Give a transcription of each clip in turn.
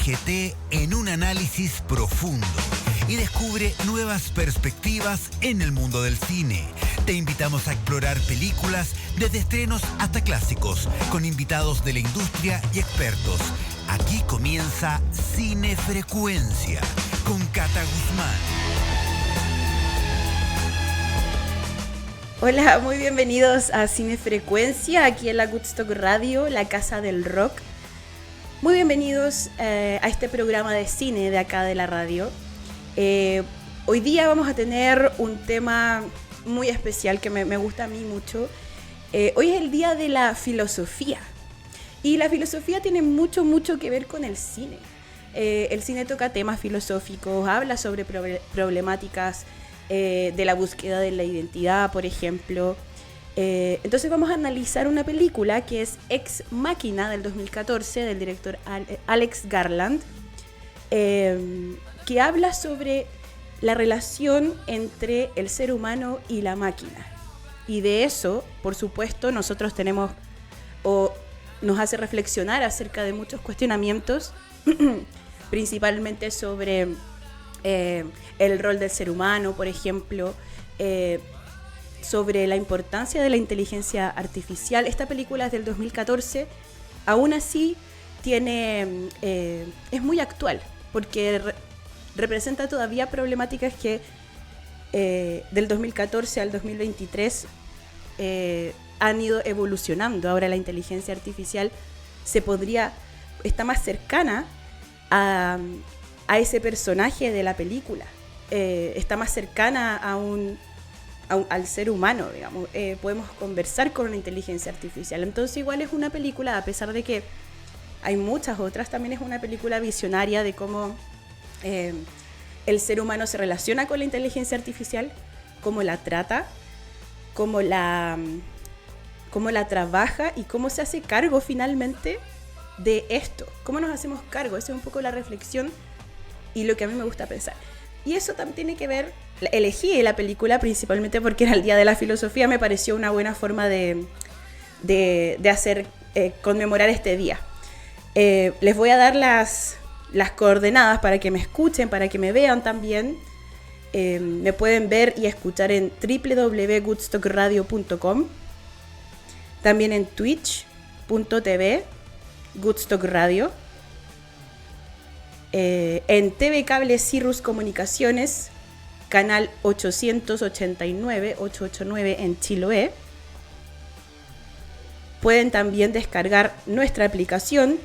Sumérgete en un análisis profundo y descubre nuevas perspectivas en el mundo del cine. Te invitamos a explorar películas desde estrenos hasta clásicos, con invitados de la industria y expertos. Aquí comienza Cinefrecuencia con Cata Guzmán. Hola, muy bienvenidos a Cinefrecuencia, aquí en la Woodstock Radio, la casa del rock. Muy bienvenidos a este programa de cine de acá de la radio. Hoy día vamos a tener un tema muy especial que me gusta a mí mucho. Hoy es el día de la filosofía. Y la filosofía tiene mucho que ver con el cine. El cine toca temas filosóficos, habla sobre problemáticas de la búsqueda de la identidad, por ejemplo. Entonces vamos a analizar una película que es Ex Machina del 2014 del director Alex Garland, que habla sobre la relación entre el ser humano y la máquina. Y de eso, por supuesto, nosotros tenemos o nos hace reflexionar acerca de muchos cuestionamientos, principalmente sobre el rol del ser humano, por ejemplo, sobre la importancia de la inteligencia artificial. Esta película es del 2014, aún así es muy actual, porque representa todavía problemáticas que del 2014 al 2023 han ido evolucionando. Ahora la inteligencia artificial está más cercana a ese personaje de la película, está más cercana al ser humano, digamos. Podemos conversar con una inteligencia artificial. Entonces igual es una película, a pesar de que hay muchas otras, también es una película visionaria de cómo el ser humano se relaciona con la inteligencia artificial, cómo la trata, cómo la trabaja y cómo se hace cargo finalmente de esto. ¿Cómo nos hacemos cargo? Esa es un poco la reflexión y lo que a mí me gusta pensar. Y eso también tiene que ver, elegí la película principalmente porque era el Día de la Filosofía, me pareció una buena forma de hacer, conmemorar este día. Les voy a dar las coordenadas para que me escuchen, para que me vean también. Me pueden ver y escuchar en www.woodstockradio.com, también en twitch.tv Woodstock Radio, en TV Cable Cirrus Comunicaciones, canal 889 en Chiloé. Pueden también descargar nuestra aplicación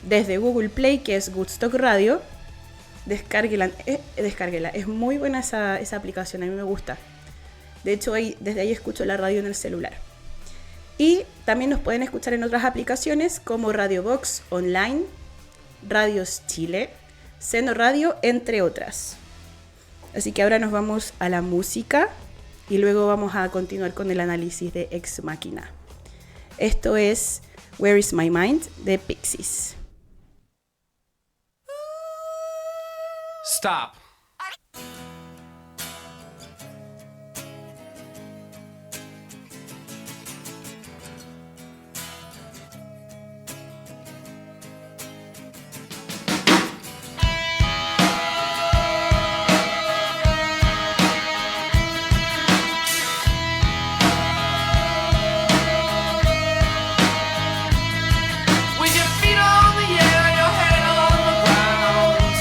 desde Google Play, que es Woodstock Radio. Descárguela, es muy buena esa aplicación, a mí me gusta. De hecho, desde ahí escucho la radio en el celular. Y también nos pueden escuchar en otras aplicaciones como Radio Box Online, Radios Chile, Seno Radio, entre otras. Así que ahora nos vamos a la música y luego vamos a continuar con el análisis de Ex Machina. Esto es Where is My Mind de Pixies. Stop. With your feet on the air, your head on the ground.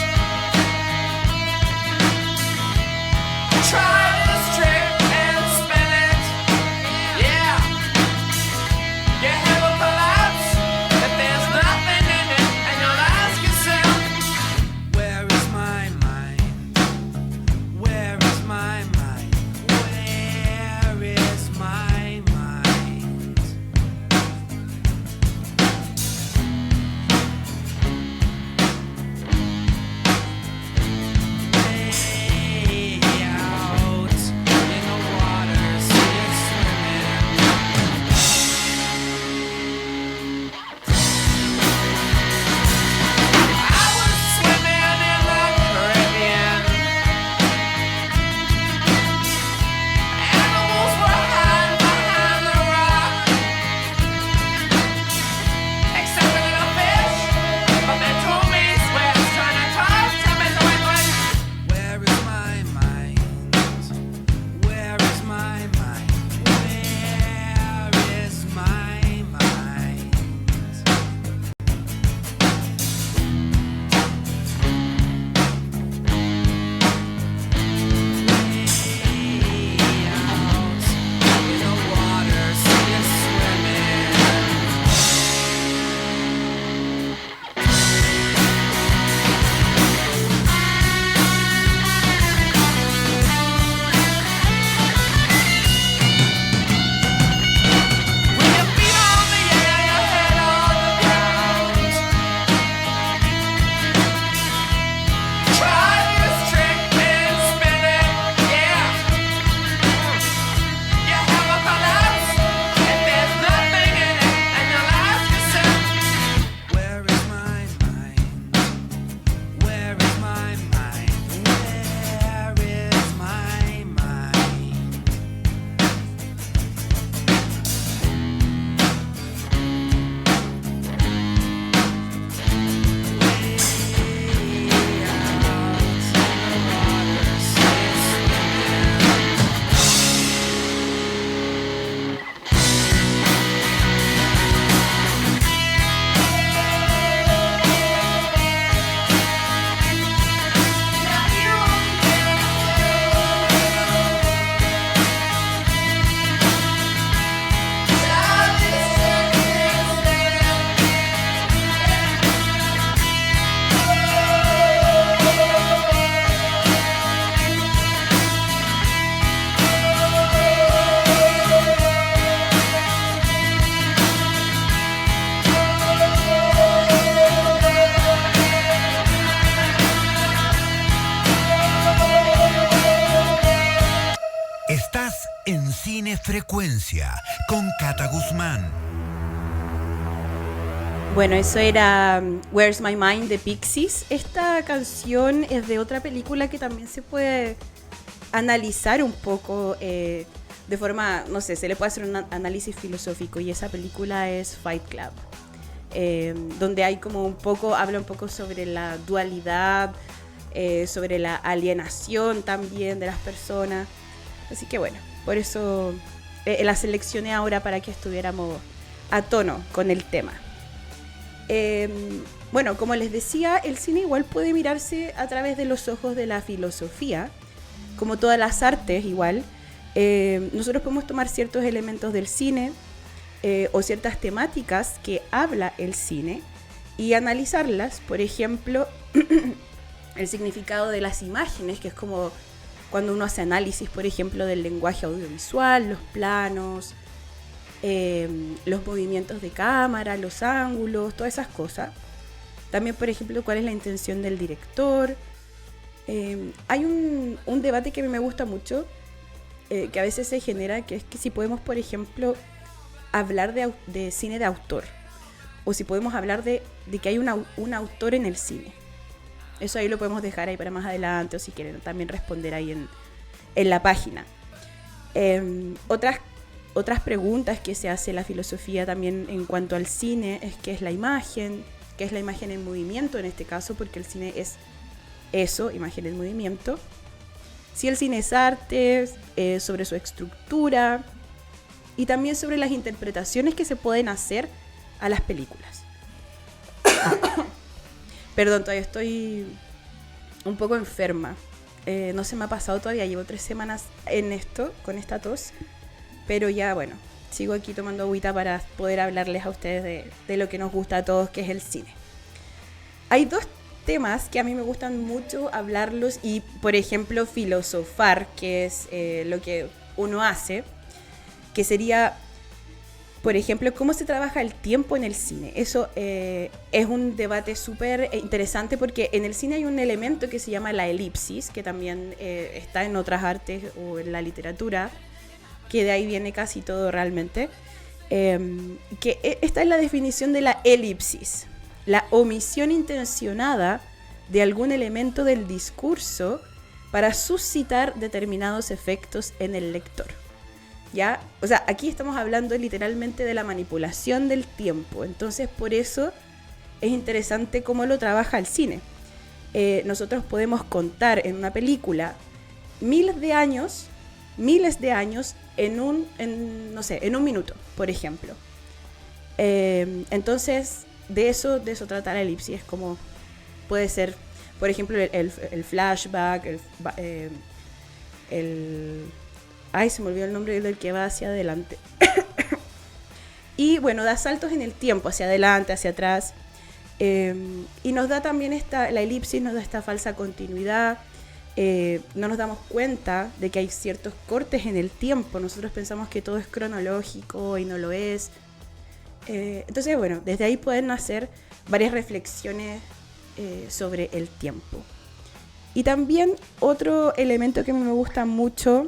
Estás en Cine Frecuencia con Cata Guzmán. Bueno, eso era Where's My Mind de Pixies. Esta canción es de otra película que también se puede analizar un poco de forma, no sé, se le puede hacer un análisis filosófico, y esa película es Fight Club, donde hay como habla un poco sobre la dualidad, sobre la alienación también de las personas. Así que bueno, por eso la seleccioné ahora para que estuviéramos a tono con el tema. Bueno, como les decía, el cine igual puede mirarse a través de los ojos de la filosofía, como todas las artes igual. Nosotros podemos tomar ciertos elementos del cine o ciertas temáticas que habla el cine y analizarlas. Por ejemplo, el significado de las imágenes, que es como cuando uno hace análisis, por ejemplo, del lenguaje audiovisual, los planos, los movimientos de cámara, los ángulos, todas esas cosas. También, por ejemplo, cuál es la intención del director. Hay un debate que a mí me gusta mucho, que a veces se genera, que es que si podemos, por ejemplo, hablar de cine de autor, o si podemos hablar de que hay un autor en el cine. Eso ahí lo podemos dejar ahí para más adelante, o si quieren también responder ahí en la página. Otras preguntas que se hace la filosofía también en cuanto al cine es qué es la imagen en movimiento en este caso, porque el cine es eso, imagen en movimiento. Si el cine es arte, sobre su estructura y también sobre las interpretaciones que se pueden hacer a las películas. Perdón, todavía estoy un poco enferma. No se me ha pasado todavía, llevo 3 semanas en esto, con esta tos. Pero ya, bueno, sigo aquí tomando agüita para poder hablarles a ustedes de lo que nos gusta a todos, que es el cine. Hay 2 temas que a mí me gustan mucho hablarlos y, por ejemplo, filosofar, que es lo que uno hace, que sería, por ejemplo, cómo se trabaja el tiempo en el cine. Eso es un debate súper interesante, porque en el cine hay un elemento que se llama la elipsis, que también está en otras artes o en la literatura, que de ahí viene casi todo realmente, que esta es la definición de la elipsis: la omisión intencionada de algún elemento del discurso para suscitar determinados efectos en el lector. ¿Ya? O sea, aquí estamos hablando literalmente de la manipulación del tiempo. Entonces, por eso es interesante cómo lo trabaja el cine. Nosotros podemos contar en una película miles de años en un minuto, por ejemplo. Entonces, de eso trata la elipsis. Es como puede ser, por ejemplo, el flashback, ay, se me olvidó el nombre del que va hacia adelante. Y bueno, da saltos en el tiempo, hacia adelante, hacia atrás. Y nos da también la elipsis nos da esta falsa continuidad. No nos damos cuenta de que hay ciertos cortes en el tiempo. Nosotros pensamos que todo es cronológico y no lo es. Entonces, bueno, desde ahí pueden nacer varias reflexiones sobre el tiempo. Y también otro elemento que me gusta mucho,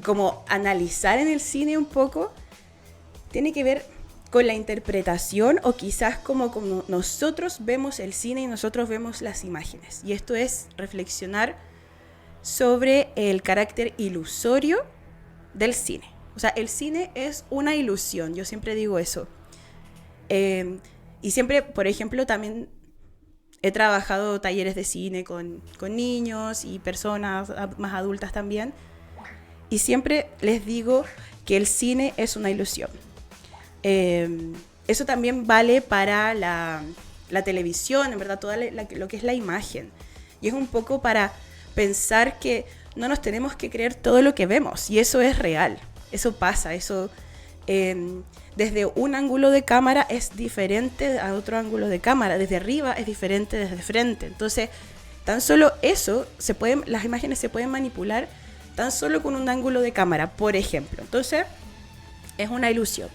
como analizar en el cine un poco, tiene que ver con la interpretación, o quizás como nosotros vemos el cine y nosotros vemos las imágenes. Y esto es reflexionar sobre el carácter ilusorio del cine. O sea, el cine es una ilusión, yo siempre digo eso. Y siempre, por ejemplo, también he trabajado talleres de cine con niños y personas más adultas también. Y siempre les digo que el cine es una ilusión. Eso también vale para la televisión, en verdad, todo lo que es la imagen. Y es un poco para pensar que no nos tenemos que creer todo lo que vemos. Y eso es real, eso pasa, eso desde un ángulo de cámara es diferente a otro ángulo de cámara. Desde arriba es diferente desde frente. Entonces, tan solo eso, las imágenes se pueden manipular tan solo con un ángulo de cámara, por ejemplo. Entonces, es una ilusión.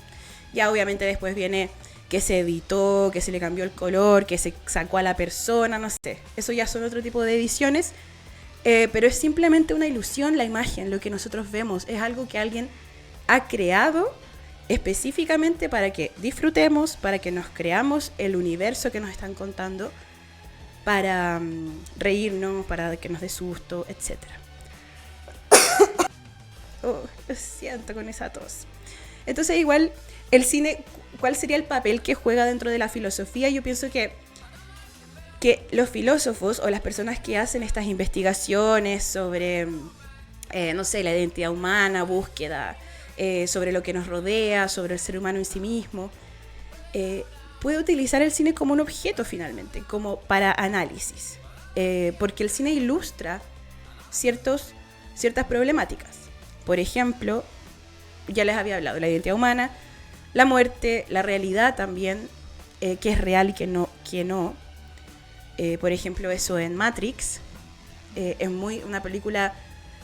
Ya obviamente después viene que se editó, que se le cambió el color, que se sacó a la persona, no sé. Eso ya son otro tipo de ediciones. pero es simplemente una ilusión la imagen, lo que nosotros vemos. Es algo que alguien ha creado específicamente para que disfrutemos, para que nos creamos el universo que nos están contando, para reírnos, para que nos dé susto, etc. Oh, lo siento con esa tos. Entonces igual el cine, ¿cuál sería el papel que juega dentro de la filosofía? Yo pienso que los filósofos o las personas que hacen estas investigaciones sobre, no sé, la identidad humana, búsqueda, sobre lo que nos rodea, sobre el ser humano en sí mismo, puede utilizar el cine como un objeto finalmente, como para análisis, porque el cine ilustra ciertas problemáticas. Por ejemplo, ya les había hablado, la identidad humana, la muerte, la realidad también, que es real y que no. Por ejemplo, eso en Matrix, es una película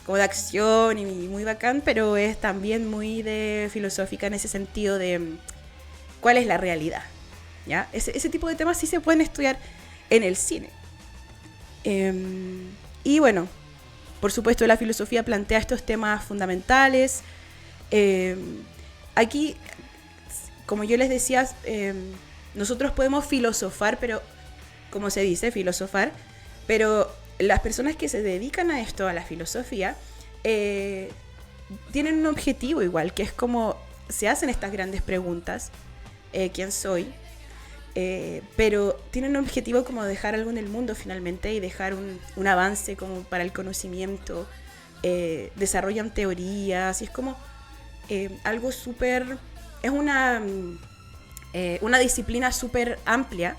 como de acción y muy bacán, pero es también muy filosófica en ese sentido de cuál es la realidad, ¿ya? Ese tipo de temas sí se pueden estudiar en el cine. Y bueno, por supuesto la filosofía plantea estos temas fundamentales. Aquí, como yo les decía, nosotros podemos filosofar, pero, como se dice, filosofar, pero las personas que se dedican a esto, a la filosofía, tienen un objetivo igual, que es como se hacen estas grandes preguntas, ¿quién soy? Pero tienen un objetivo como dejar algo en el mundo finalmente y dejar un avance como para el conocimiento, desarrollan teorías y es como algo súper, es una disciplina súper amplia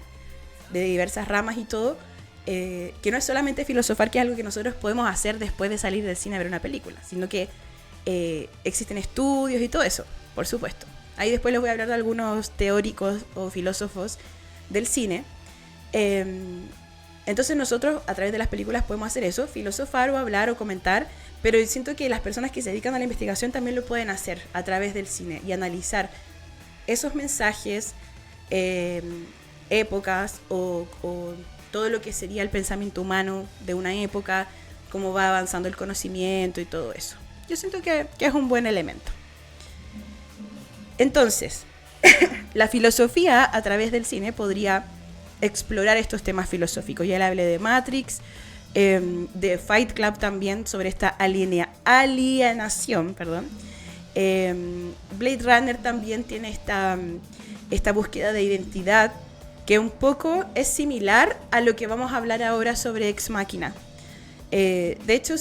de diversas ramas y todo, que no es solamente filosofar, que es algo que nosotros podemos hacer después de salir del cine a ver una película, sino que existen estudios y todo eso, por supuesto. Ahí después les voy a hablar de algunos teóricos o filósofos del cine. Entonces nosotros a través de las películas podemos hacer eso, filosofar o hablar o comentar, pero siento que las personas que se dedican a la investigación también lo pueden hacer a través del cine y analizar esos mensajes, épocas o todo lo que sería el pensamiento humano de una época, cómo va avanzando el conocimiento y todo eso. Yo siento que es un buen elemento. Entonces, la filosofía a través del cine podría explorar estos temas filosóficos. Ya le hablé de Matrix, de Fight Club también, sobre esta alienación. Blade Runner también tiene esta búsqueda de identidad, que un poco es similar a lo que vamos a hablar ahora sobre Ex Machina. De hecho,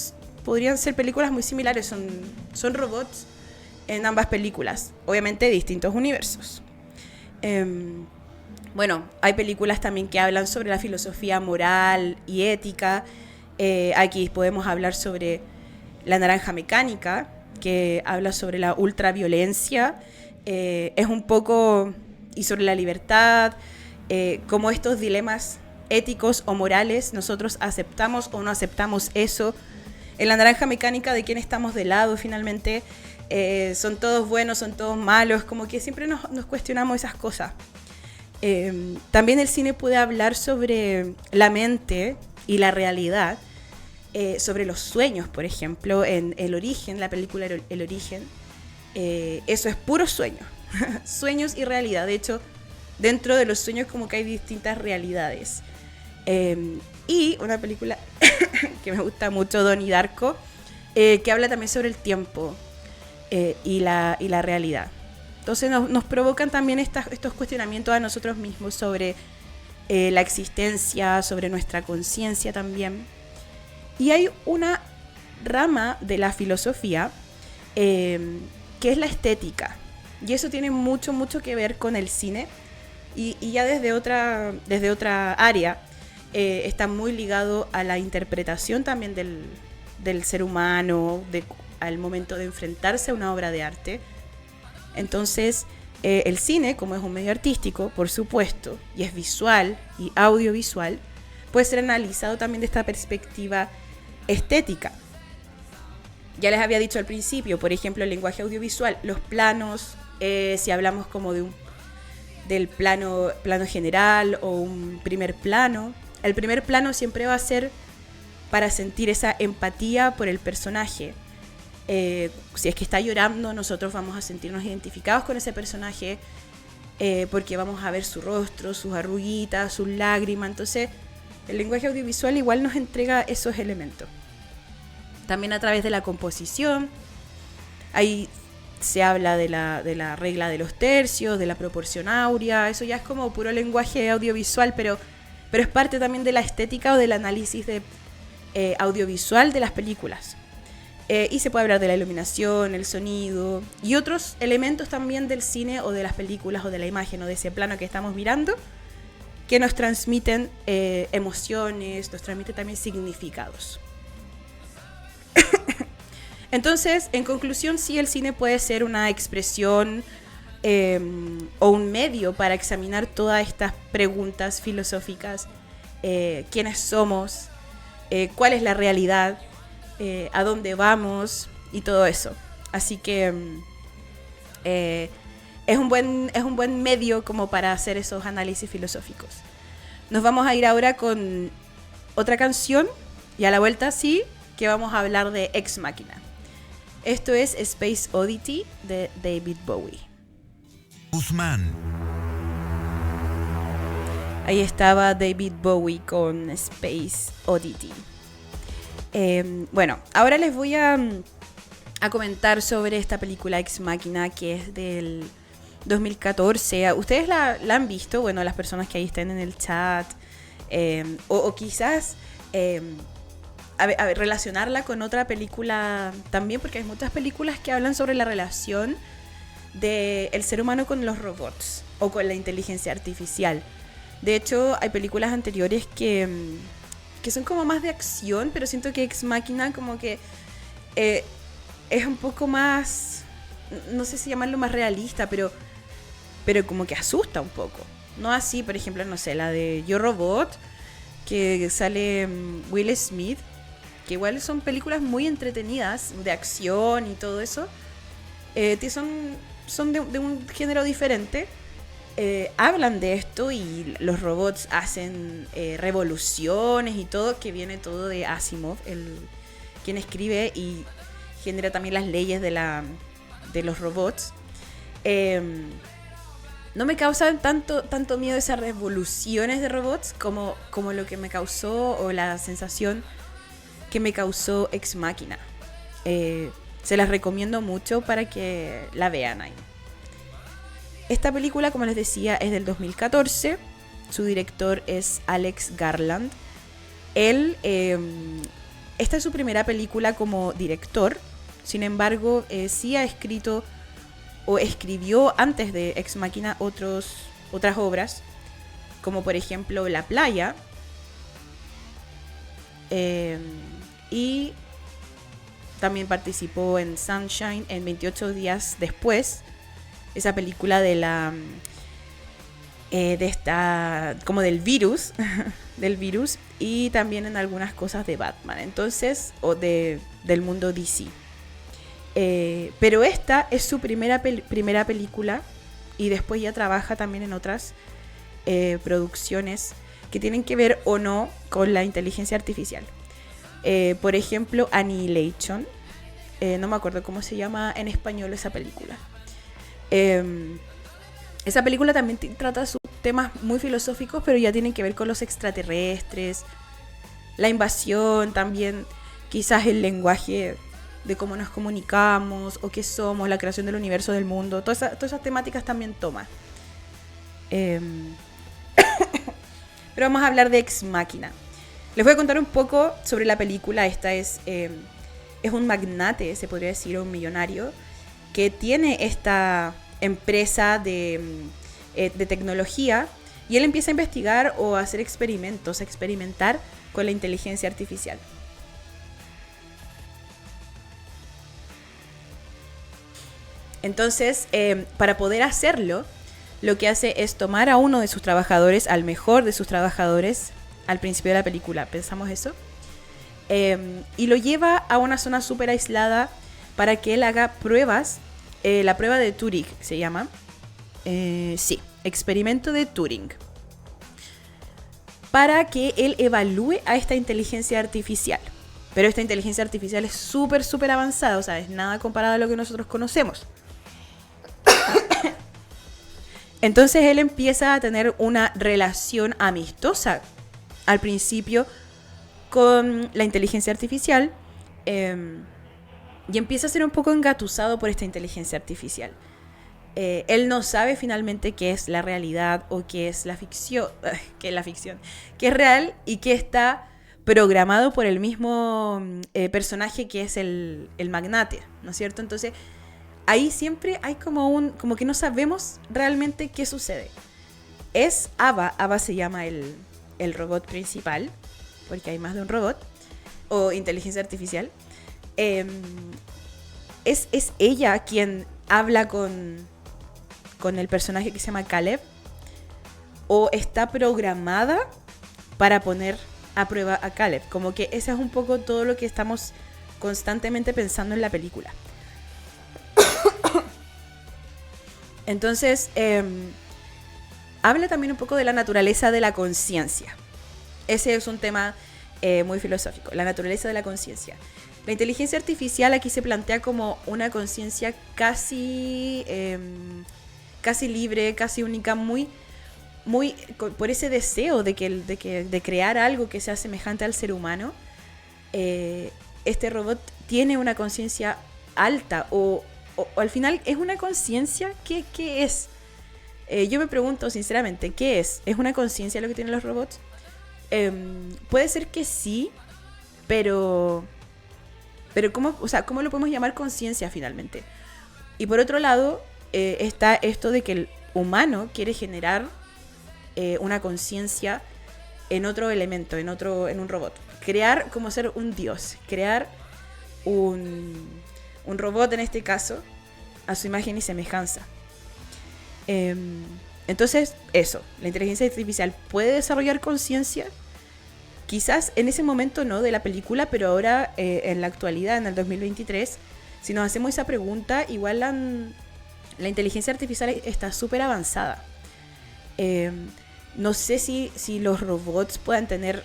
podrían ser películas muy similares, son robots en ambas películas, obviamente distintos universos. Bueno, hay películas también que hablan sobre la filosofía moral y ética. Aquí podemos hablar sobre La Naranja Mecánica, que habla sobre la ultraviolencia, es un poco, y sobre la libertad, como estos dilemas éticos o morales, nosotros aceptamos o no aceptamos eso. En La Naranja Mecánica, ¿de quién estamos de lado finalmente? ¿Son todos buenos, son todos malos? Como que siempre nos cuestionamos esas cosas. También el cine puede hablar sobre la mente y la realidad, sobre los sueños, por ejemplo, en El Origen, la película El Origen. Eso es puro sueño, sueños y realidad. De hecho, dentro de los sueños como que hay distintas realidades. Y una película que me gusta mucho, Donnie Darko, que habla también sobre el tiempo y la realidad. Entonces nos provocan también estos cuestionamientos a nosotros mismos sobre la existencia, sobre nuestra conciencia también. Y hay una rama de la filosofía que es la estética. Y eso tiene mucho que ver con el cine. Y ya desde otra área está muy ligado a la interpretación también del ser humano, al momento de enfrentarse a una obra de arte. Entonces, el cine, como es un medio artístico, por supuesto, y es visual y audiovisual, puede ser analizado también de esta perspectiva estética. Ya les había dicho al principio, por ejemplo, el lenguaje audiovisual, los planos, si hablamos como del plano general o un primer plano. El primer plano siempre va a ser para sentir esa empatía por el personaje. Si es que está llorando, nosotros vamos a sentirnos identificados con ese personaje, porque vamos a ver su rostro, sus arruguitas, sus lágrimas. Entonces, el lenguaje audiovisual igual nos entrega esos elementos. También a través de la composición, ahí se habla de la regla de los tercios, de la proporción áurea. Eso ya es como puro lenguaje audiovisual, pero es parte también de la estética o del análisis audiovisual de las películas. Y se puede hablar de la iluminación, el sonido y otros elementos también del cine o de las películas o de la imagen o de ese plano que estamos mirando, que nos transmiten emociones, nos transmiten también significados. Entonces, en conclusión, sí, el cine puede ser una expresión o un medio para examinar todas estas preguntas filosóficas. ¿Quiénes somos? ¿Cuál es la realidad? ¿A dónde vamos? Y todo eso. Así que es un buen medio como para hacer esos análisis filosóficos. Nos vamos a ir ahora con otra canción y a la vuelta sí que vamos a hablar de Ex Machina. Esto es Space Oddity de David Bowie. Guzmán. Ahí estaba David Bowie con Space Oddity. Bueno, ahora les voy a comentar sobre esta película Ex Machina, que es del 2014. ¿Ustedes la han visto? Bueno, las personas que ahí estén en el chat. O quizás a ver, relacionarla con otra película también, porque hay muchas películas que hablan sobre la relación del ser humano con los robots o con la inteligencia artificial. De hecho, hay películas anteriores que son como más de acción, pero siento que Ex Machina como que es un poco más, no sé si llamarlo más realista, pero como que asusta un poco. No así, por ejemplo, no sé, la de Yo Robot, que sale Will Smith, que igual son películas muy entretenidas, de acción y todo eso. Son de un género diferente. Hablan de esto y los robots hacen revoluciones y todo, que viene todo de Asimov, quien escribe y genera también las leyes de los robots. No me causan tanto miedo esas revoluciones de robots como lo que me causó, o la sensación que me causó Ex Machina. Se las recomiendo mucho para que la vean ahí. Esta película, como les decía, es del 2014. Su director es Alex Garland. Él, esta es su primera película como director. Sin embargo, sí ha escrito o escribió antes de Ex Machina otras obras, como por ejemplo La Playa. Y también participó en Sunshine en 28 días después. Esa película como del virus, y también en algunas cosas de Batman, entonces, o del mundo DC. Pero esta es su primera película, y después ya trabaja también en otras producciones que tienen que ver o no con la inteligencia artificial. Por ejemplo, Annihilation. No me acuerdo cómo se llama en español esa película. Esa película también trata sus temas muy filosóficos, pero ya tienen que ver con los extraterrestres, la invasión, también quizás el lenguaje de cómo nos comunicamos o qué somos, la creación del universo, del mundo. Todas esas temáticas también toma. Pero vamos a hablar de Ex Machina. Les voy a contar un poco sobre la película. Esta es un magnate, se podría decir, un millonario, que tiene esta empresa de tecnología, y él empieza a investigar o a hacer experimentos, a experimentar con la inteligencia artificial. Entonces, para poder hacerlo, lo que hace es tomar a uno de sus trabajadores, al mejor de sus trabajadores, al principio de la película, pensamos eso, y lo lleva a una zona súper aislada para que él haga pruebas. La prueba de Turing se llama. Sí, experimento de Turing. para que él evalúe a esta inteligencia artificial. Pero esta inteligencia artificial es súper, súper avanzada, o sea, es nada comparado a lo que nosotros conocemos. Entonces él empieza a tener una relación amistosa al principio con la inteligencia artificial y empieza a ser un poco engatusado por esta inteligencia artificial. Él no sabe finalmente qué es la realidad o qué es la ficción, qué es real y qué está programado por el mismo personaje que es el magnate, ¿no es cierto? Entonces, ahí siempre hay como que no sabemos realmente qué sucede. Es Ava se llama el robot principal, porque hay más de un robot, o inteligencia artificial. Es ella quien habla con el personaje que se llama Caleb, o está programada para poner a prueba a Caleb. Como que ese es un poco todo lo que estamos constantemente pensando en la película. Entonces, habla también un poco de la naturaleza de la conciencia. Ese es un tema muy filosófico, la naturaleza de la conciencia. La inteligencia artificial aquí se plantea como una conciencia casi libre, casi única, muy por ese deseo de crear algo que sea semejante al ser humano. Este robot tiene una conciencia alta o al final es una conciencia. ¿Qué es? Yo me pregunto sinceramente, ¿qué es? ¿Es una conciencia lo que tienen los robots? Puede ser que sí, pero ¿cómo lo podemos llamar conciencia finalmente? Y por otro lado, está esto de que el humano quiere generar una conciencia en otro elemento, en un robot. Crear como ser un dios, crear un robot en este caso a su imagen y semejanza. Entonces, eso, la inteligencia artificial puede desarrollar conciencia. Quizás en ese momento no de la película, pero ahora en la actualidad, en el 2023, si nos hacemos esa pregunta, igual la inteligencia artificial está súper avanzada. No sé si los robots puedan tener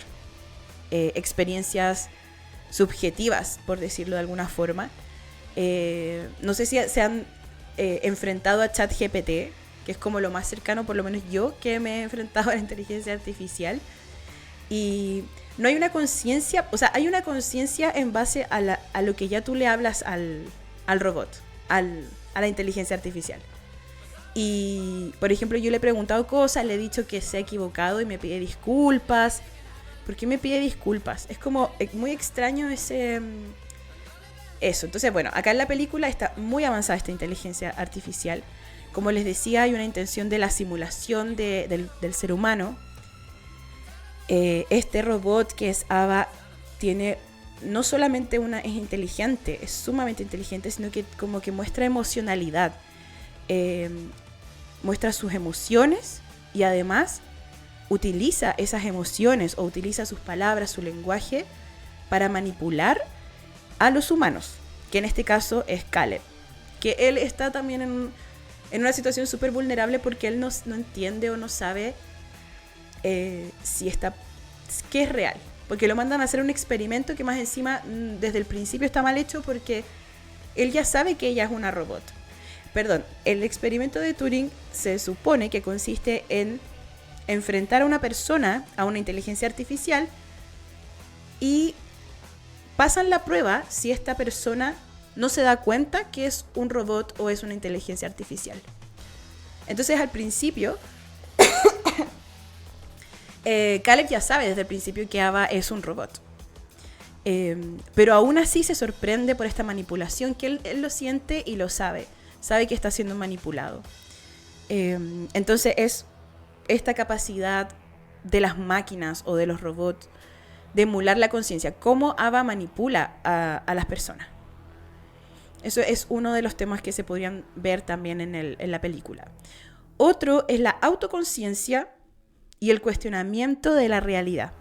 experiencias subjetivas, por decirlo de alguna forma. No sé si se han enfrentado a ChatGPT, que es como lo más cercano, por lo menos yo, que me he enfrentado a la inteligencia artificial. Y no hay una conciencia, o sea, hay una conciencia en base a lo que ya tú le hablas al robot, a la inteligencia artificial. Y, por ejemplo, yo le he preguntado cosas, le he dicho que se ha equivocado y me pide disculpas. ¿Por qué me pide disculpas? Es como muy extraño eso. Entonces, bueno, acá en la película está muy avanzada esta inteligencia artificial. Como les decía, hay una intención de la simulación del ser humano. Este robot que es Ava tiene no solamente es inteligente, es sumamente inteligente, sino que como que muestra emocionalidad. Muestra sus emociones y además utiliza esas emociones o utiliza sus palabras, su lenguaje para manipular a los humanos, que en este caso es Caleb, que él está también en una situación súper vulnerable porque él no entiende o no sabe qué es real, porque lo mandan a hacer un experimento que más encima desde el principio está mal hecho porque él ya sabe que ella es una robot. Perdón, el experimento de Turing se supone que consiste en enfrentar a una persona, a una inteligencia artificial, y pasan la prueba si esta persona no se da cuenta que es un robot o es una inteligencia artificial. Entonces, al principio, Caleb ya sabe desde el principio que Ava es un robot. Pero aún así se sorprende por esta manipulación que él lo siente y lo sabe. Sabe que está siendo manipulado. Entonces es esta capacidad de las máquinas o de los robots de emular la conciencia. Cómo Ava manipula a las personas. Eso es uno de los temas que se podrían ver también en la película. Otro es la autoconciencia y el cuestionamiento de la realidad.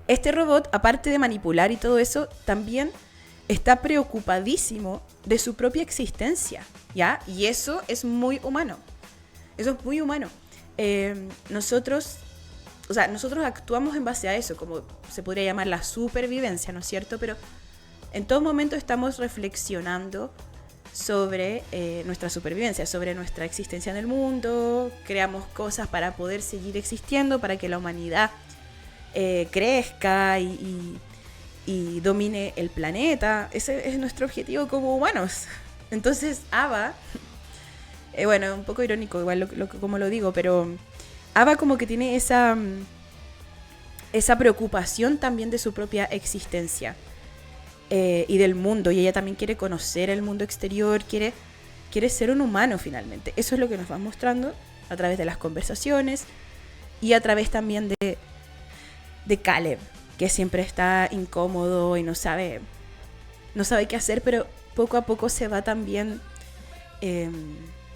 Este robot, aparte de manipular y todo eso, también está preocupadísimo de su propia existencia, ¿ya? Y eso es muy humano. Eso es muy humano. nosotros actuamos en base a eso, como se podría llamar la supervivencia, ¿no es cierto? Pero en todo momento estamos reflexionando sobre nuestra supervivencia, sobre nuestra existencia en el mundo, creamos cosas para poder seguir existiendo, para que la humanidad crezca y domine el planeta. Ese es nuestro objetivo como humanos. Entonces Ava, un poco irónico igual como lo digo, pero Ava como que tiene esa preocupación también de su propia existencia y del mundo, y ella también quiere conocer el mundo exterior, quiere ser un humano finalmente. Eso es lo que nos va mostrando a través de las conversaciones y a través también de Caleb, que siempre está incómodo y no sabe qué hacer, pero poco a poco se va también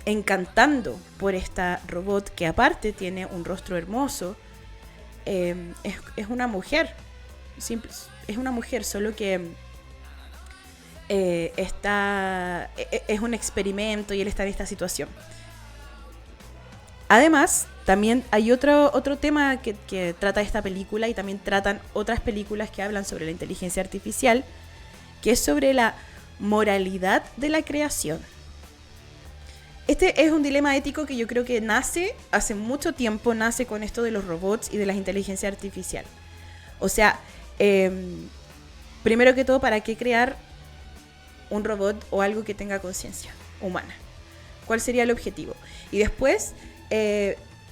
encantando por esta robot que aparte tiene un rostro hermoso. Es una mujer, es una mujer, solo que es un experimento y él está en esta situación. Además, también hay otro tema que trata esta película, y también tratan otras películas que hablan sobre la inteligencia artificial, que es sobre la moralidad de la creación. Este es un dilema ético que yo creo que hace mucho tiempo nace con esto de los robots y de la inteligencia artificial. O sea, primero que todo, ¿para qué crear un robot o algo que tenga conciencia humana? ¿Cuál sería el objetivo? Y después,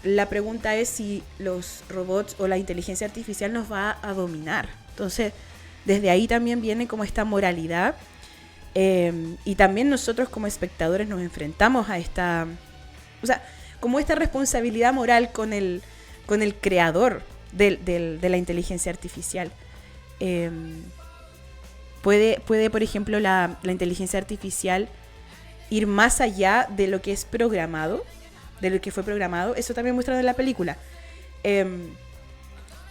la pregunta es si los robots o la inteligencia artificial nos va a dominar. Entonces, desde ahí también viene como esta moralidad. Y también nosotros como espectadores nos enfrentamos a como esta responsabilidad moral con el creador de la inteligencia artificial. Puede, por ejemplo, la inteligencia artificial ir más allá de lo que es programado, de lo que fue programado. Eso también muestra en la película.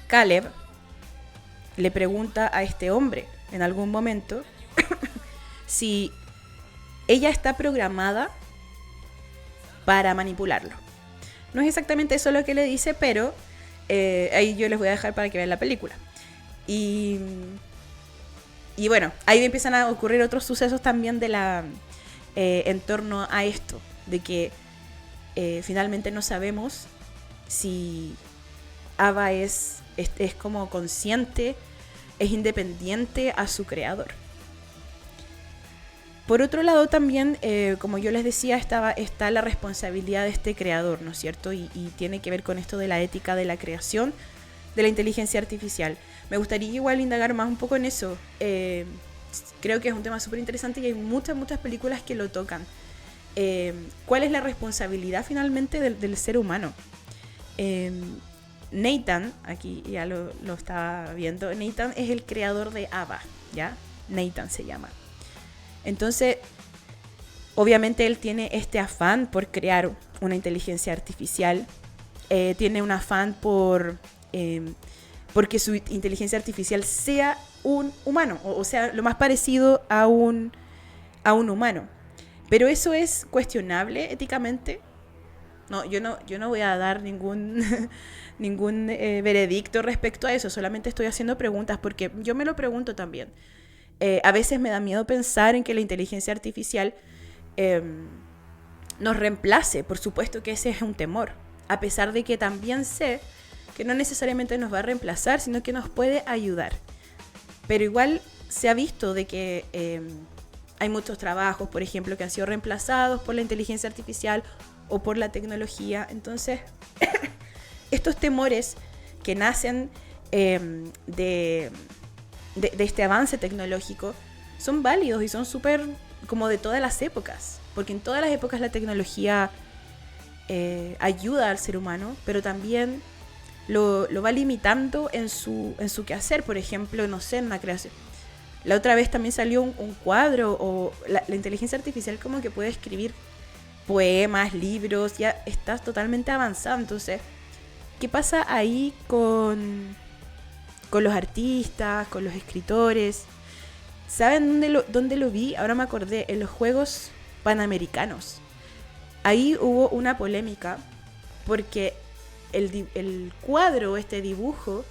Caleb le pregunta a este hombre en algún momento si ella está programada para manipularlo. No es exactamente eso lo que le dice, pero ahí yo les voy a dejar para que vean la película. Y bueno, ahí empiezan a ocurrir otros sucesos también en torno a esto, de que finalmente no sabemos si Ava es como consciente, es independiente a su creador. Por otro lado también, como yo les decía, está la responsabilidad de este creador, ¿no es cierto? Y tiene que ver con esto de la ética de la creación de la inteligencia artificial. Me gustaría igual indagar más un poco en eso. Creo que es un tema súper interesante y hay muchas películas que lo tocan. ¿Cuál es la responsabilidad finalmente del ser humano? Nathan, aquí ya lo estaba viendo, Nathan es el creador de Ava, ¿ya? Nathan se llama. Entonces, obviamente él tiene este afán por crear una inteligencia artificial, tiene un afán porque su inteligencia artificial sea un humano, o sea, lo más parecido a un humano. Pero eso es cuestionable éticamente. No, yo no voy a dar ningún veredicto respecto a eso, solamente estoy haciendo preguntas porque yo me lo pregunto también. A veces me da miedo pensar en que la inteligencia artificial nos reemplace. Por supuesto que ese es un temor, a pesar de que también sé que no necesariamente nos va a reemplazar, sino que nos puede ayudar. Pero igual se ha visto de que hay muchos trabajos, por ejemplo, que han sido reemplazados por la inteligencia artificial o por la tecnología. Entonces, estos temores que nacen de este avance tecnológico son válidos y son súper como de todas las épocas, porque en todas las épocas la tecnología ayuda al ser humano, pero también lo va limitando en su quehacer. Por ejemplo, no sé, en la creación. La otra vez también salió un cuadro, o la inteligencia artificial como que puede escribir poemas, libros, ya está totalmente avanzado. Entonces, ¿qué pasa ahí con los artistas, con los escritores? ¿Saben dónde lo vi? Ahora me acordé, en los Juegos Panamericanos. Ahí hubo una polémica porque el cuadro, este dibujo,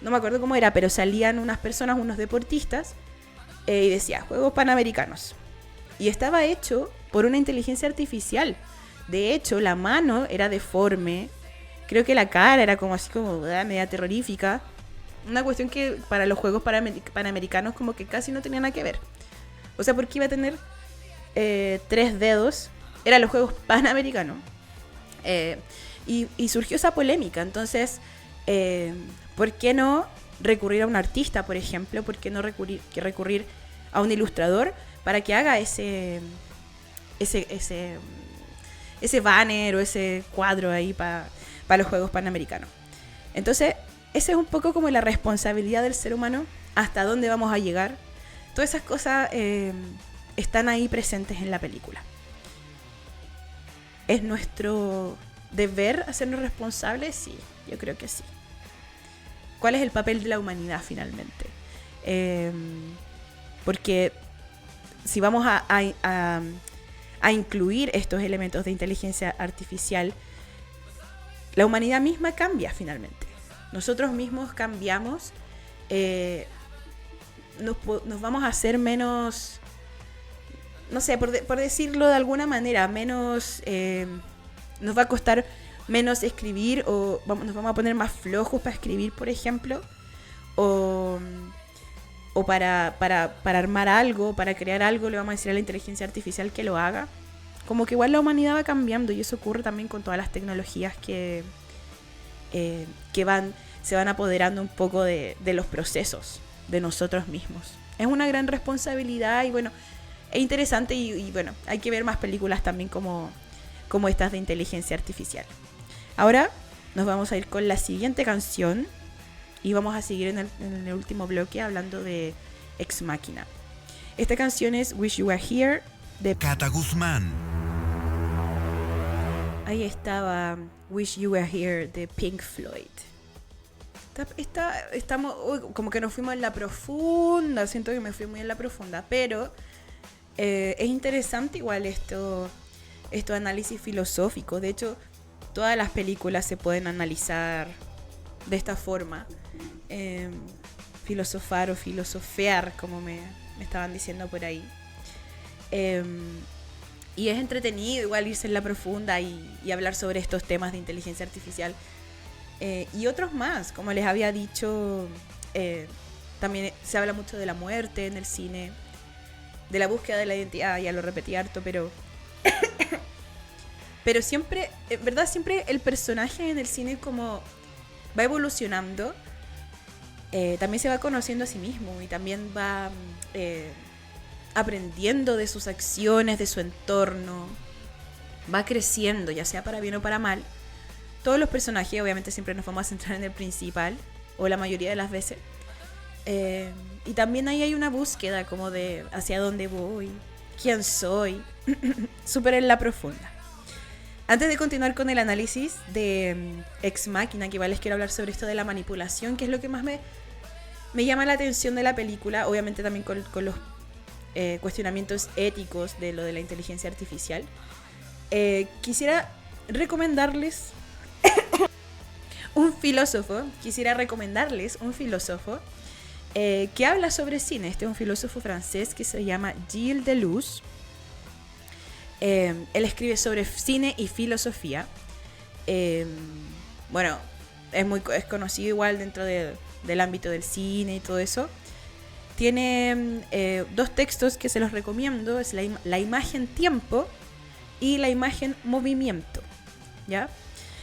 no me acuerdo cómo era, pero salían unas personas, unos deportistas, y decía Juegos Panamericanos. Y estaba hecho por una inteligencia artificial. De hecho, la mano era deforme. Creo que la cara era como así como media terrorífica. Una cuestión que para los Juegos Panamericanos como que casi no tenía nada que ver. O sea, porque iba a tener 3 dedos. Eran los Juegos Panamericanos. Y surgió esa polémica. Entonces, ¿por qué no recurrir a un artista, por ejemplo? ¿Por qué no recurrir a un ilustrador para que haga ese banner o ese cuadro ahí para los Juegos Panamericanos? Entonces, esa es un poco como la responsabilidad del ser humano, hasta dónde vamos a llegar. Todas esas cosas están ahí presentes en la película. ¿Es nuestro deber hacernos responsables? Sí, yo creo que sí. ¿Cuál es el papel de la humanidad finalmente? Porque si vamos a incluir estos elementos de inteligencia artificial, la humanidad misma cambia finalmente. Nosotros mismos cambiamos, nos vamos a hacer menos, no sé, por decirlo de alguna manera, menos, nos va a costar menos escribir, o nos vamos a poner más flojos para escribir, por ejemplo, o para armar algo, para crear algo, le vamos a decir a la inteligencia artificial que lo haga. Como que igual la humanidad va cambiando, y eso ocurre también con todas las tecnologías que se van apoderando un poco de los procesos de nosotros mismos. Es una gran responsabilidad y bueno, es interesante y bueno, hay que ver más películas también como estas de inteligencia artificial. Ahora nos vamos a ir con la siguiente canción y vamos a seguir en el último bloque hablando de Ex Machina. Esta canción es Wish You Were Here de Cata Guzmán. Ahí estaba Wish You Were Here de Pink Floyd. Estamos como que nos fuimos en la profunda. Siento que me fui muy en la profunda, pero es interesante igual estos análisis filosóficos. De hecho, todas las películas se pueden analizar de esta forma. Filosofar o filosofear, como me estaban diciendo por ahí. Y es entretenido igual irse en la profunda y hablar sobre estos temas de inteligencia artificial. Y otros más, como les había dicho, también se habla mucho de la muerte en el cine, de la búsqueda de la identidad, ya lo repetí harto, pero siempre, en verdad, siempre el personaje en el cine como va evolucionando, también se va conociendo a sí mismo y también va aprendiendo de sus acciones, de su entorno, va creciendo, ya sea para bien o para mal. Todos los personajes, obviamente, siempre nos vamos a centrar en el principal, o la mayoría de las veces. Y también ahí hay una búsqueda como de hacia dónde voy, quién soy, súper en la profunda. Antes de continuar con el análisis de Ex Machina, que igual les quiero hablar sobre esto de la manipulación, que es lo que más me llama la atención de la película, obviamente también con los cuestionamientos éticos de lo de la inteligencia artificial. Quisiera recomendarles un filósofo que habla sobre cine. Este es un filósofo francés que se llama Gilles Deleuze. Él escribe sobre cine y filosofía. Bueno, es conocido igual dentro del ámbito del cine y todo eso. Tiene 2 textos que se los recomiendo. Es la imagen tiempo y la imagen movimiento, ¿ya?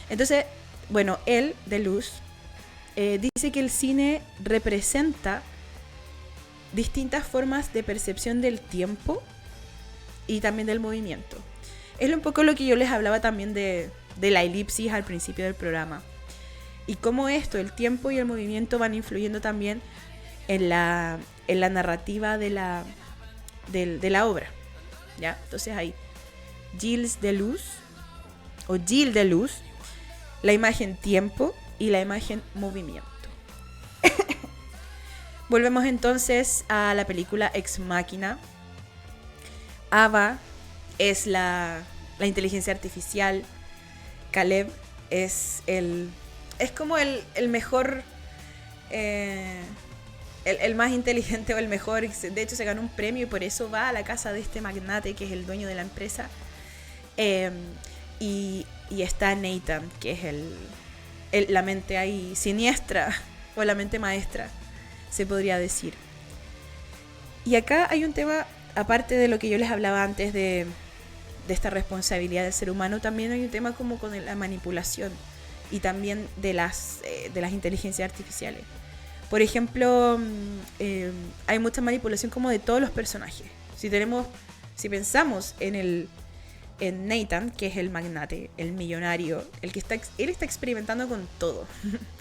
Entonces, bueno, él, Deleuze, dice que el cine representa distintas formas de percepción del tiempo y también del movimiento. Es un poco lo que yo les hablaba también de la elipsis al principio del programa. Y cómo esto, el tiempo y el movimiento, van influyendo también en la narrativa de la obra, ¿ya? Entonces ahí, Gilles Deleuze, la imagen tiempo y la imagen movimiento. Volvemos entonces a la película Ex Machina. Ava es la inteligencia artificial. Caleb es como el mejor, el más inteligente o el mejor. De hecho se ganó un premio y por eso va a la casa de este magnate que es el dueño de la empresa. Y está Nathan, que es la mente ahí siniestra o la mente maestra, se podría decir. Y acá hay un tema, aparte de lo que yo les hablaba antes de esta responsabilidad del ser humano, también hay un tema como con la manipulación y también de las inteligencias artificiales. Por ejemplo, hay mucha manipulación como de todos los personajes. Si pensamos en Nathan, que es el magnate, el millonario, él está experimentando con todo,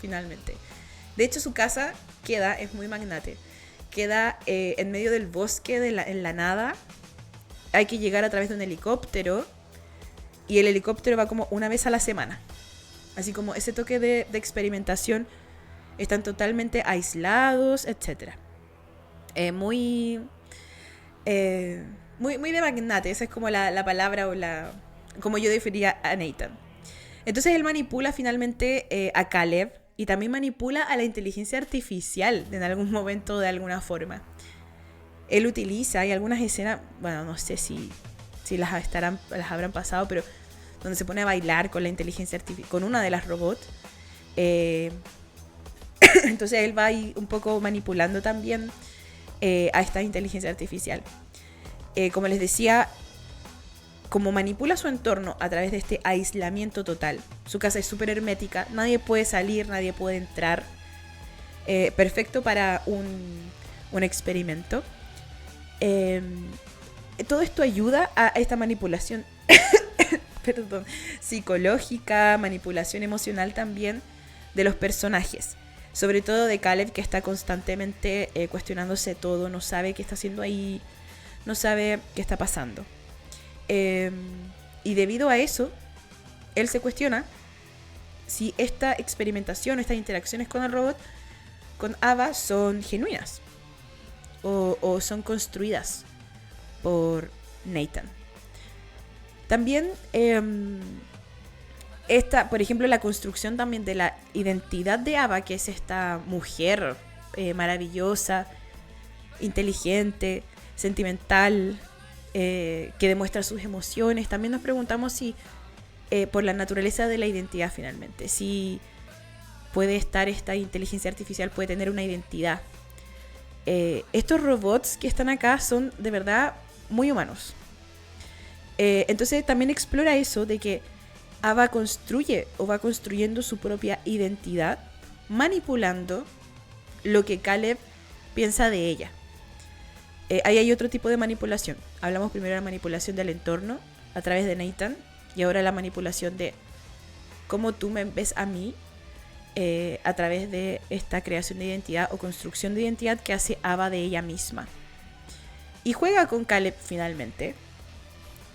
finalmente. De hecho, su casa es muy magnate. Queda en medio del bosque, en la nada. Hay que llegar a través de un helicóptero. Y el helicóptero va como una vez a la semana. Así como ese toque de experimentación. Están totalmente aislados, etc. Muy de magnate. Esa es como la palabra como yo definiría a Nathan. Entonces él manipula finalmente a Caleb. Y también manipula a la inteligencia artificial en algún momento, de alguna forma. Él utiliza, hay algunas escenas, bueno, no sé si las habrán pasado, pero donde se pone a bailar con la inteligencia artificial, con una de las robots. Entonces él va ahí un poco manipulando también a esta inteligencia artificial. Como les decía, como manipula su entorno a través de este aislamiento total. Su casa es súper hermética, nadie puede salir, nadie puede entrar. Perfecto para un experimento. Todo esto ayuda a esta manipulación psicológica, manipulación emocional también de los personajes. Sobre todo de Caleb, que está constantemente cuestionándose todo, no sabe qué está haciendo ahí, no sabe qué está pasando. Y debido a eso, él se cuestiona si esta experimentación, estas interacciones con el robot, con Ava, son genuinas o son construidas por Nathan. También por ejemplo, la construcción también de la identidad de Ava, que es esta mujer maravillosa, inteligente, sentimental, que demuestra sus emociones. También nos preguntamos si por la naturaleza de la identidad finalmente, si puede estar esta inteligencia artificial, puede tener una identidad. Estos robots que están acá son de verdad muy humanos. Entonces también explora eso de que Ava construye o va construyendo su propia identidad, manipulando lo que Caleb piensa de ella. Ahí hay otro tipo de manipulación. Hablamos primero de la manipulación del entorno a través de Nathan, y ahora la manipulación de cómo tú me ves a mí a través de esta creación de identidad o construcción de identidad que hace Ava de ella misma. Y juega con Caleb finalmente,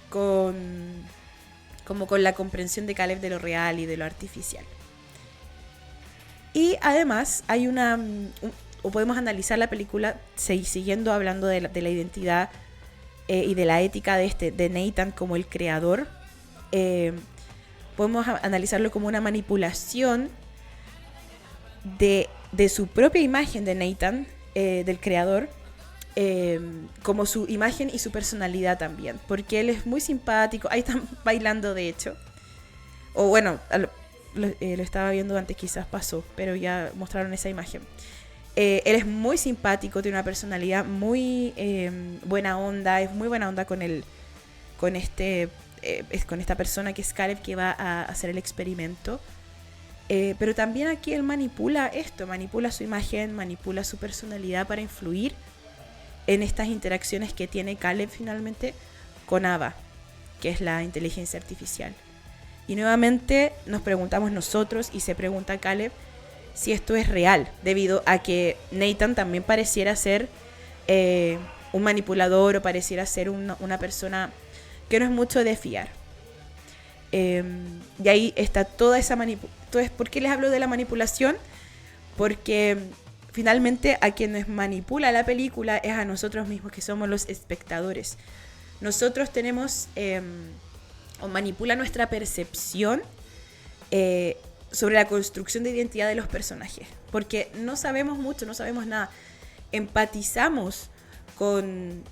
como con la comprensión de Caleb de lo real y de lo artificial. Y además hay o podemos analizar la película siguiendo hablando de la identidad y de la ética de Nathan como el creador. Podemos analizarlo como una manipulación de su propia imagen de Nathan, del creador, como su imagen y su personalidad también, porque él es muy simpático. Ahí están bailando, de hecho, o bueno, lo estaba viendo antes, quizás pasó, pero ya mostraron esa imagen. Él es muy simpático, tiene una personalidad muy buena onda, es muy buena onda con esta persona que es Caleb, que va a hacer el experimento. Pero también aquí él manipula su imagen, manipula su personalidad para influir en estas interacciones que tiene Caleb finalmente con Ava, que es la inteligencia artificial. Y nuevamente nos preguntamos nosotros, y se pregunta Caleb, si esto es real, debido a que Nathan también pareciera ser un manipulador, o pareciera ser una persona que no es mucho de fiar. Y ahí está toda esa manipulación. Entonces, ¿por qué les hablo de la manipulación? Porque finalmente a quien nos manipula la película es a nosotros mismos, que somos los espectadores. Nosotros tenemos o manipula nuestra percepción sobre la construcción de identidad de los personajes. Porque no sabemos mucho, no sabemos nada. Empatizamos con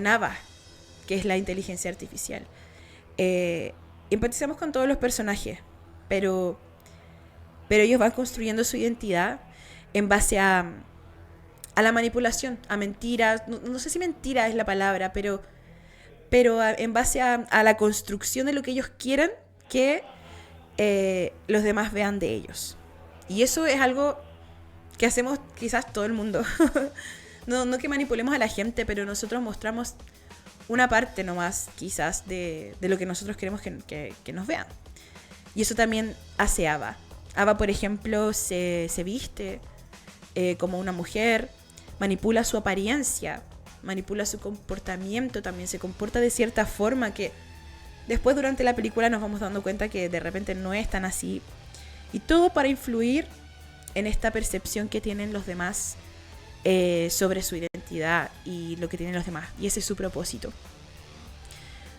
Ava, que es la inteligencia artificial. Empatizamos con todos los personajes, pero ellos van construyendo su identidad en base a la manipulación, a mentiras. No sé si mentira es la palabra, pero en base a la construcción de lo que ellos quieren que los demás vean de ellos. Y eso es algo que hacemos quizás todo el mundo. no que manipulemos a la gente, pero nosotros mostramos una parte nomás quizás de lo que nosotros queremos que nos vean. Y eso también hace Ava. Ava, por ejemplo, se viste como una mujer, manipula su apariencia, manipula su comportamiento, también se comporta de cierta forma que después durante la película nos vamos dando cuenta que de repente no es tan así. Y todo para influir en esta percepción que tienen los demás sobre su identidad y lo que tienen los demás. Y ese es su propósito.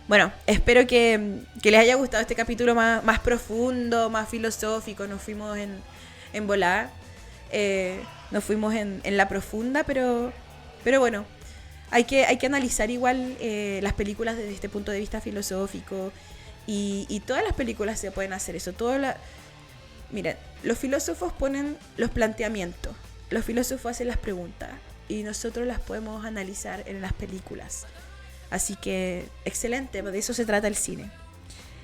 Bueno, espero que les haya gustado este capítulo más profundo, más filosófico. Nos fuimos en volar. Nos fuimos en la profunda, pero bueno, hay que analizar igual las películas desde este punto de vista filosófico. Y todas las películas se pueden hacer eso. Miren, los filósofos ponen los planteamientos. Los filósofos hacen las preguntas. Y nosotros las podemos analizar en las películas. Así que, excelente, de eso se trata el cine.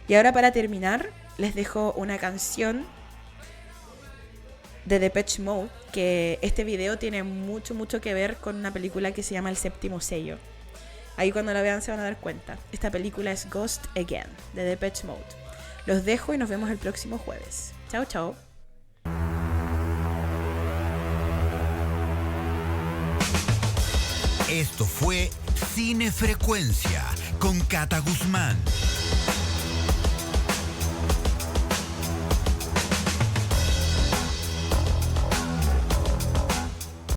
Y ahora para terminar, les dejo una canción de Depeche Mode, que este video tiene mucho que ver con una película que se llama El Séptimo Sello. Ahí cuando la vean se van a dar cuenta. Esta película es Ghost Again, de Depeche Mode. Los dejo y nos vemos el próximo jueves. Chao, chao. Esto fue Cine Frecuencia con Cata Guzmán.